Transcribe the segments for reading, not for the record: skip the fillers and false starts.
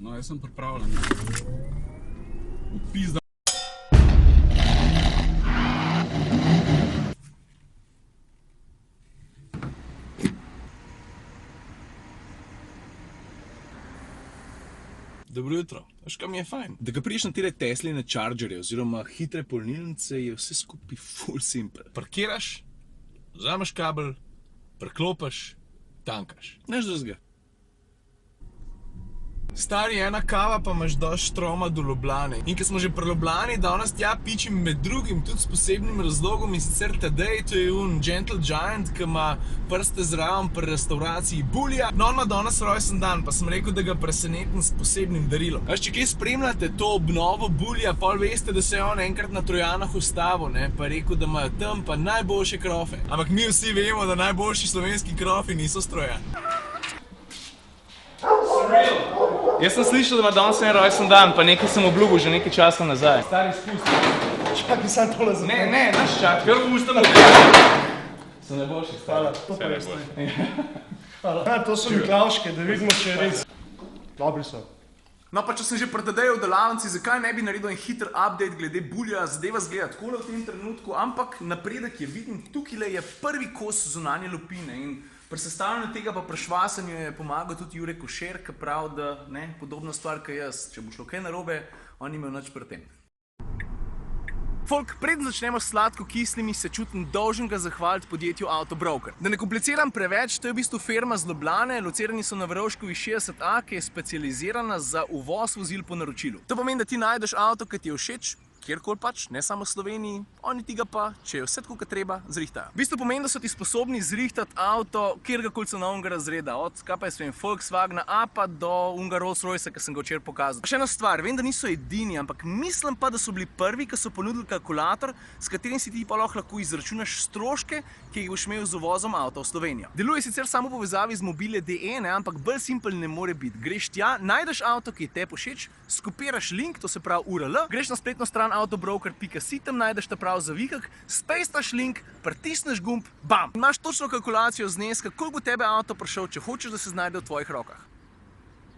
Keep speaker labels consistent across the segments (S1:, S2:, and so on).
S1: No, jaz sem pripravljen. Pizda. Dobro jutro. Veš, kaj mi je fajn? Da ga priješ na tele Tesline Chargerje oziroma hitre polnilnice, je vse skupaj full simple. Parkiraš, vzameš kabel, preklopiš, tankaš. Nič drugega. Stari, ena kava pa imaš dosti štroma do Ljubljane. In ko smo že pri Ljubljani, danes tja pičim med drugim tudi s posebnim razlogom, in sicer Tadej, to je Gentle Giant, ki ima prste zraven pri restauraciji Bulja. No, on ima danes rojsten dan, pa sem rekel, da ga presenetim s posebnim darilom. Veš, če kaj spremljate to obnovo Bulja, pol veste, da se je on enkrat na Trojanah ustavil, ne, pa rekel, da imajo tam pa najboljše krofe. Ampak mi vsi vemo, da najboljši slovenski krofi niso s Trojan.
S2: Jaz sem slišal, da ima danes en rojsten dan, pa nekaj sem obljubil že nekaj časa nazaj.
S3: Stari, spusti. Čakaj, sam tole zapomnim.
S2: Ne, naš čak, kar pustam oddelati. So najboljši, stari.
S3: To pa res ne. Hvala. To so Miklavške, da vidimo, če je res. Dobri so.
S1: No, pa če sem že pri Tadeju v delavnici, zakaj ne bi naredil en hiter update glede Bulja? Zadeva zgleda takole v tem trenutku, ampak napredek je vidim. Tukaj je prvi kos zunanje lupine in pri sestavljanju tega pa prešvasanju je pomagal tudi Jure Košer, ki pravi, da ne, podobna stvar, kot jaz. Če bo šlo kaj narobe, on ni imel nič pri tem. Folk, preden začnemo s sladko-kislimi, se čutim dolžen ga zahvaliti podjetju Autobroker. Da ne kompliciram preveč, to je v bistvu firma z Ljubljane, locirani so na Verovškovi 60A, ki je specializirana za uvoz vozil po naročilu. To pomeni, da ti najdeš avto, ki ti je všeč, kjerkoli pač, ne samo v Sloveniji, oni ti ga pa, če je vse tako, kot treba, zrihtajo. V bistvu pomeni, da so ti sposobni zrihtati avto kjerkoli cenovnega razreda, od kaj pa je Volkswagena A pa do unga Rolls-Royce, ki sem ga včeraj pokazal. Še ena stvar, vem, da niso edini, ampak mislim pa, da so bili prvi, ki so ponudili kalkulator, s katerim si ti pa lahko izračunaš stroške, ki jih boš imel z uvozom avta v Slovenijo. Deluje sicer samo v povezavi z mobile.de, ampak bolj simpel ne more biti. Greš tja, najdeš avto, ki je tebi všeč, skopiraš link, to se pravi URL, greš na spletno stran autobroker.si, tam najdeš ta prav zavihek, spejstaš link, pritisneš gumb, bam! Imaš točno kalkulacijo zneska, koliko bo tebe avto prišel, če hočeš, da se znajde v tvojih rokah.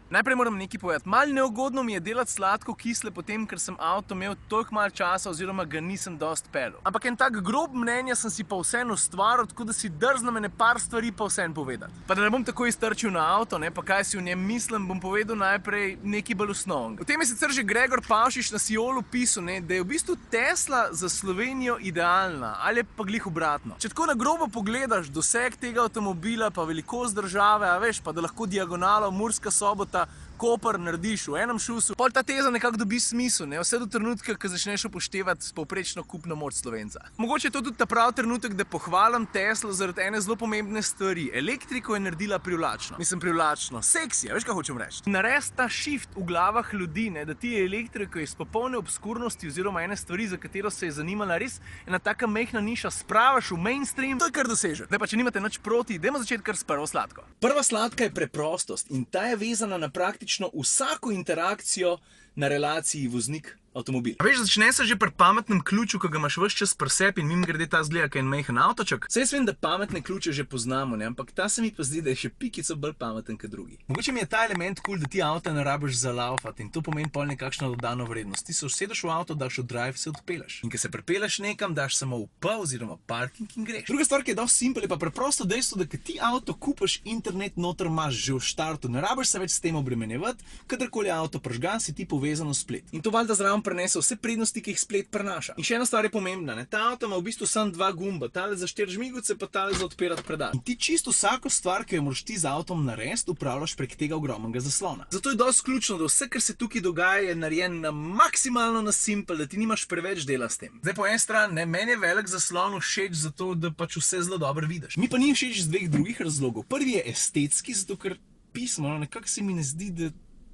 S1: Najprej moram nekaj povedati. Malo neugodno mi je delati sladko-kisle potem, ker sem avto imel toliko malo časa oziroma ga nisem dosti peljal. Ampak en tak grob mnenja sem si pa vseeno ustvaril, tako da si drznem ene par stvari pa vseeno povedati. Pa da ne bom tako iztrčil na avto, ne, pa kaj si v njem mislim, bom povedal najprej nekaj bolj osnovnega. V tem je sicer že Gregor Pavšič na Siolu pisal, ne, da je v bistvu Tesla za Slovenijo idealna, ali je pa glih obratno. Če tako na grobo pogledaš doseg tega avtomobila, pa velikost države, a veš, pa da lahko diagonalo Murska Sobota, Koper narediš v enem šusu, pol ta teza nekako dobi smisel, ne? Vse do trenutka, ko začneš upoštevati povprečno kupno moč Slovenca. Mogoče je to tudi ta prav trenutek, da pohvalim Teslo zaradi ene zelo pomembne stvari. Elektriko je naredila privlačno. Mislim privlačno, seksi, veš kaj hočem reči? Narediti ta shift v glavah ljudi, ne? Da ti je elektriko iz popolne obskurnosti oziroma ene stvari, za katero se je zanimala res ena taka mehna niša, spravaš v mainstream, to je kar dosežek. Zdaj pa, če nimate nič proti, dajmo začeti kar s prvo sladko. Prva sladka je preprostost in ta je vezana na praktično vsako interakcijo na relaciji voznik-avtomobil. Veš, začne se že pri pametnem ključu, ko ga imaš ves čas pri sebi in mimogrede ta zgleda, kaj je en majhen avtoček. Saj jaz vem, da pametne ključe že poznamo, ne? Ampak ta se mi pa zdi, da je še pikico bolj pameten kot drugi. Mogoče mi je ta element kul, da ti avta ne rabiš zalaufati in to pomeni pol nekakšno dodano vrednost. Ti se usedeš v avto, daš v drive, se odpeleš. In ko se pripeleš nekam, daš samo v P oziroma parking in greš. Druga stvar, ki je dosti simpel, je pa preprosto dejstvo, da ko ti avto kupiš, internet noter imaš že v štartu, ne rabiš se več s tem obremenjevati, kadarkoli je avto prižgan, si ti povezan v splet. In to valjda zraven prenese vse prednosti, ki jih splet prenaša. In še ena stvar je pomembna, ne? Ta avto ima v bistvu samo dva gumba, tale za 4 žmiguce, pa tale za odpirati predal. In ti čisto vsako stvar, ki jo moraš ti z avtom narediti, upravljaš prek tega ogromnega zaslona. Zato je dosti ključno, da vse, kar se tukaj dogaja, je narejen na maksimalno na simpel, da ti nimaš preveč dela s tem. Zdaj po eni strani, ne, meni je velik zaslon všeč zato, da pač vse zelo dobro vidiš. Mi pa ni všeč z dveh drugih razlogov. Prvi je estetski, zato ker pismo, no, nekako se mi ne zdi, da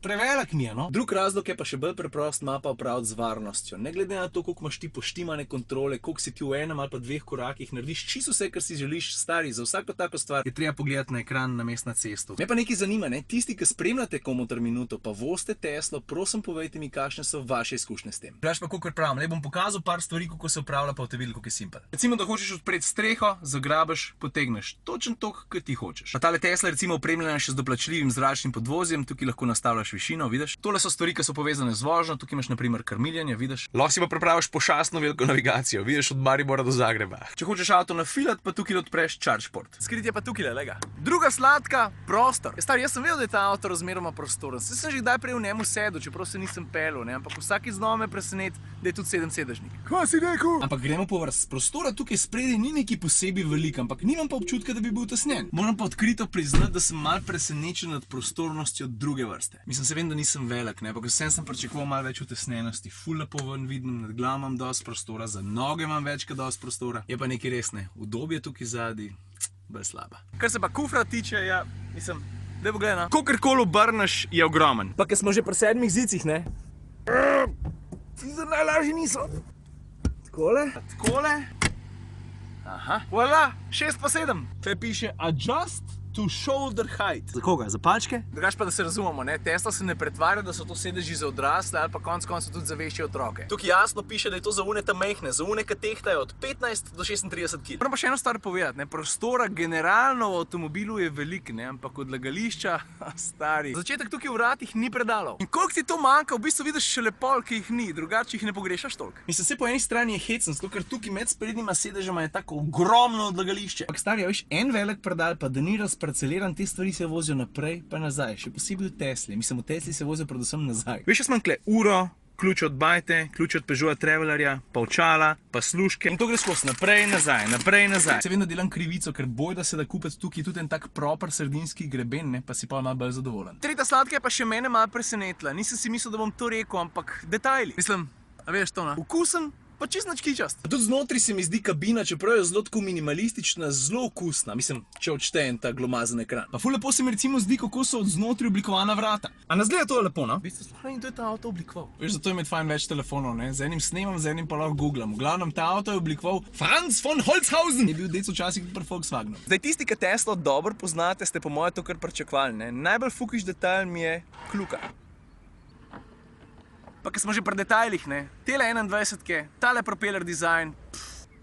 S1: prevelik mi je, no. Drug razlog je pa še bolj preprost, ima pa opraviti z varnostjo. Ne glede na to, koliko imaš ti poštimane kontrole, koliko si ti v enem ali pa dveh korakih narediš čisto vse, kar si želiš, stari, za vsako tako stvar je treba pogledati na ekran namesto na cesto. Me pa nekaj zanima, ne, tisti, ki spremljate Komuter minuto, pa vozite Teslo, prosim povejte mi, kakšne so vaše izkušnje s tem. Veš pa, koliko pravim, le bom pokazal par stvari, kako se upravlja, pa boste videli, kako je simpel. Recimo, da hočeš odpreti streho, zagrabiš, potegneš točno toliko, kot ti hočeš. Pa tale Tesla recimo opremljena še z doplačljivim zračnim podvozjem, tukaj lahko nastavljaš višino, vidiš. Tole so stvari, ki so povezane z vožnjo, tukaj imaš na primer krmiljenje, vidiš. Lahko si pa pripraviš pošastno veliko navigacijo, vidiš od Maribora do Zagreba. Če hočeš avto nafilati, pa tukaj odpreš ChargePort. Skritje pa tukaj, lega. Druga sladka, prostor. Stari, jaz sem vedel, da je ta avto razmeroma prostoren. Saj sem že kdaj prej v njemu sedel, čeprav se nisem pelil, ne, ampak vsakič znova me preseneti, da je tudi 7-sedežnik. Kaj si rekel? Ampak gremo po vrsti. Prostora tukaj spredaj ni neki posebej velik, ampak nimam pa občutka, da bi bil tesnjen. Moram pa odkrito priznati, da sem mal presenečen nad prostornostjo druge vrste. Mislim, se vem, da nisem velik, ne, ampak vsem sem pričakoval malo več utesnjenosti. Ful lepo ven vidim, nad glavo imam dosti prostora, za noge imam več kot dosti prostora. Je pa nekaj res, ne. Udobje tukaj zadaj, bolj slaba. Kar se pa kufra tiče, ja, mislim, daj bo gledaj, no. Kokarkoli obrneš, je ogromen. Pa ker smo že pri 7 zicih, ne. Sicer najlažji niso. Takole. Takole. Aha. Voilà, 6 pa 7. Tukaj piše adjust to shoulder height. Za koga? Za palčke? Drugač pa, da se razumemo, ne? Tesla se ne pretvarja, da so to sedeži za odrasle ali pa konec koncev tudi za večje otroke. Tukaj jasno piše, da je to za une ta majhne, za une, ki tehtajo od 15 do 36 kg. Moram pa še eno stvar povedati, ne? Prostora generalno v avtomobilu je velik, ne? Ampak odlagališča, stari. Začetek tukaj v vratih ni predalov. In koliko ti to manjka, v bistvu vidiš šele pol, ki jih ni, drugače jih ne pogrešaš toliko. Mislim, se po eni strani je hecen, zato ker tukaj med sprednjima sedežema je tako ogromno odlagališče. Ampak stari, veš, en velik predal, pa da ni parceliran, te stvari se vozijo naprej pa nazaj, še posebej v Tesli. Mislim, v Tesli se vozijo predvsem nazaj. Veš, jaz imam tukaj uro, ključ od bajte, ključ od Peugeota Travelerja, pa očala, pa služke. In to gre skozi naprej, nazaj, naprej, nazaj. Se vem, da delam krivico, ker boj, da se da kupiti tukaj tudi en tak proper sredinski greben, ne, pa si pa malo bolj zadovoljen. Tretja sladka je pa še mene malo presenetila. Nisem si mislil, da bom to rekel, ampak detajli. Mislim, a veš to, ne? Okusen, pa čist nič kičast. Tudi znotraj se mi zdi kabina, čeprav je zelo tako minimalistična, zelo okusna. Mislim, če odštejem ta glomazen ekran. Pa ful lepo se mi recimo zdi, kako so od znotraj oblikovana vrata. A nas gleda to lepo, no? V bistvu sploh in to je ta avto oblikoval. Veš, zato je med fajn več telefonov, ne? Z enim snemam, z enim pa lahko googlam. V glavnem, ta avto je oblikoval Franz von Holzhausen. Je bil dec včasih pri Volkswagenu. Zdaj tisti, ki Teslo dobro poznate, ste po moje to kar pričakovali, ne? Najbolj fukiš detajl mi je kljuka. Pa ker smo že pri detajlih, ne, tele 21-ke, tale propeller dizajn,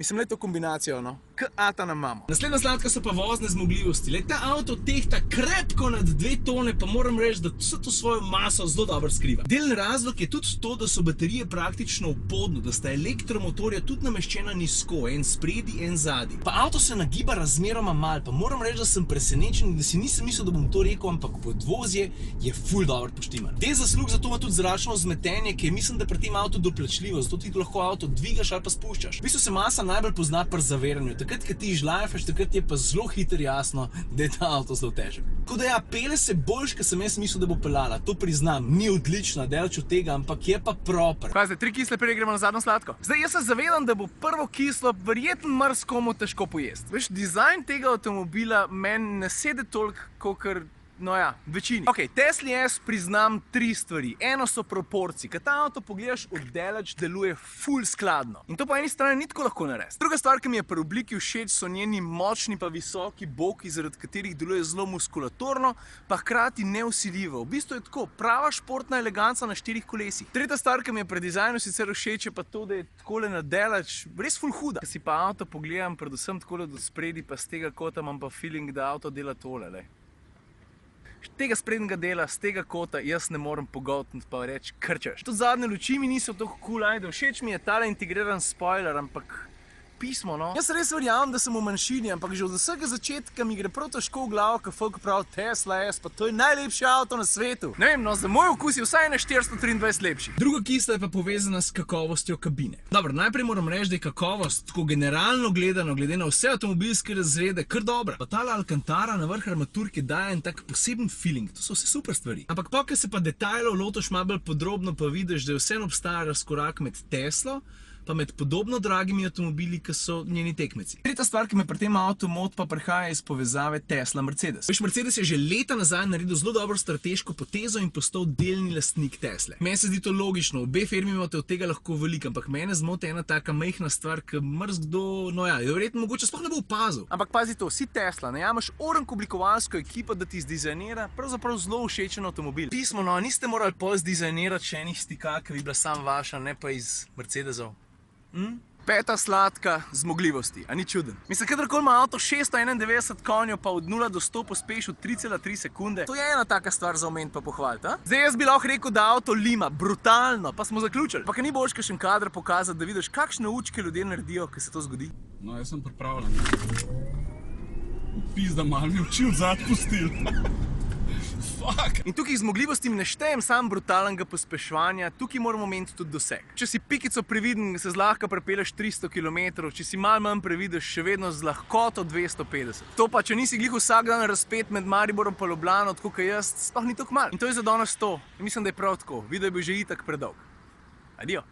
S1: mislim, le to kombinacijo, no, ata nam imamo. Naslednja sladka so pa vozne zmogljivosti. Le ta avto tehta krepko nad 2 tone, pa moram reči, da vso to svojo maso zelo dobro skriva. Delni razlog je tudi to, da so baterije praktično v podnu, da sta elektromotorja tudi nameščena nizko, en spredi, en zadaj. Pa avto se nagiba razmeroma malo, pa moram reči, da sem presenečen, da si nisem mislil, da bom to rekel, ampak podvozje je ful dobro poštiman. Del zaslug za to ima tudi zračno vzmetenje, ki je mislim, da pri tem avtu doplačljivo, zato ti lahko avto dvigaš ali pa spuščaš. V bistvu se masa najbolj pozna pri zaviranju. Takrat, ko ti žlajfaš, takrat je pa zelo hitro jasno, da je ta avto zelo težek. Tako da ja, pele se boljš, kot sem jaz mislil, da bo pelala. To priznam, ni odlična, daleč od tega, ampak je pa proper. Kaj zdaj, 3 kisle, prej gremo na zadnjo sladko. Zdaj, jaz se zavedam, da bo prvo kislo verjetno marsikomu težko pojesti. Veš, dizajn tega avtomobila meni ne sede toliko, kakor no ja, večini. Ok, Tesli S priznam 3 stvari. Eno so proporcije. Kad ta avto pogledaš oddaleč, deluje ful skladno. In to po eni strani ni tako lahko narediti. Druga stvar, ki mi je pri obliki všeč, so njeni močni pa visoki boki, zaradi katerih deluje zelo muskulatorno, pa hkrati nevsiljivo. V bistvu je tako prava športna eleganca na 4 kolesih. Tretja stvar, ki mi je pri dizajnu sicer všeč, je pa to, da je takole nadaleč res ful huda. Ko si pa avto pogledam, predvsem takole do spredi, pa z tega kota imam pa feeling, da avto dela tole, lej. Tega sprednjega dela, z tega kota, jaz ne morem pogoltniti pa reči krčeš. Tudi zadnje luči mi niso tako cool, ajde, všeč mi je tale integriran spoiler, ampak pismo, no. Jaz res verjamem, da sem v manjšini, ampak že od vsega začetka mi gre prav težko v glavo, ko folk pravi Tesla S, pa to je najlepši avto na svetu. Ne vem, no, za moj okus je vsaj na 423 lepši. Druga kisla je pa povezana s kakovostjo kabine. Dobro, najprej moram reči, da je kakovost, tako generalno gledano, glede na vse avtomobilske razrede, kar dobra. Pa tala Alcantara na vrh armaturke daje en tak poseben feeling, to so vse super stvari. Ampak pa, ko se pa detajlov lotoš malo bolj podrobno, pa vidiš, da je vseeno obstaja razkorak med Teslo pa med podobno dragimi avtomobili, ki so njeni tekmeci. Tretja stvar, ki me pri tem avtu moti, pa prihaja iz povezave Tesla-Mercedes. Veš, Mercedes je že leta nazaj naredil zelo dobro strateško potezo in postal delni lastnik Tesle. Meni se zdi to logično, obe firmi imate od tega lahko veliko, ampak mene zmoti ena taka majhna stvar, ki marsikdo, no ja, je verjetno mogoče sploh ne bo opazil. Ampak pazi to, si Tesla, ne, imaš orenk oblikovalsko ekipo, da ti zdizajnira pravzaprav zelo všečen avtomobil. Pismo, no, niste morali pol zdizajnirati še enih stikal, ki bi bila sam vaša, ne pa iz Mercedesov. Peta sladka zmogljivosti, a ni čuden. Mislim, kadarkoli ima avto 691 konjev, pa od 0 do 100 pospeši v 3,3 sekunde, to je ena taka stvar za omeniti pa pohvaliti, a? Zdaj jaz bi lahko rekel, da avto lima, brutalno, pa smo zaključili. Pa ni boljš kakšen kader pokazati, da vidiš, kakšne učke ljudje naredijo, ko se to zgodi.
S4: No, jaz sem pripravljen. Pizda, malo mi oči vzad pustil. Fuck.
S1: In tukaj zmogljivosti ne štejem sam brutalnega pospeševanja, tukaj moramo omeniti tudi doseg. Če si pikico previden, se zlahka prepeleš 300 km, če si malo manj previden, še vedno z lahkoto 250. To pa, če nisi glih vsak dan razpet med Mariborom pa Ljubljano, tako kot jaz, sploh ni tako malo. In to je za danes to. In mislim, da je prav tako. Video je bil že itak predolg. Adijo.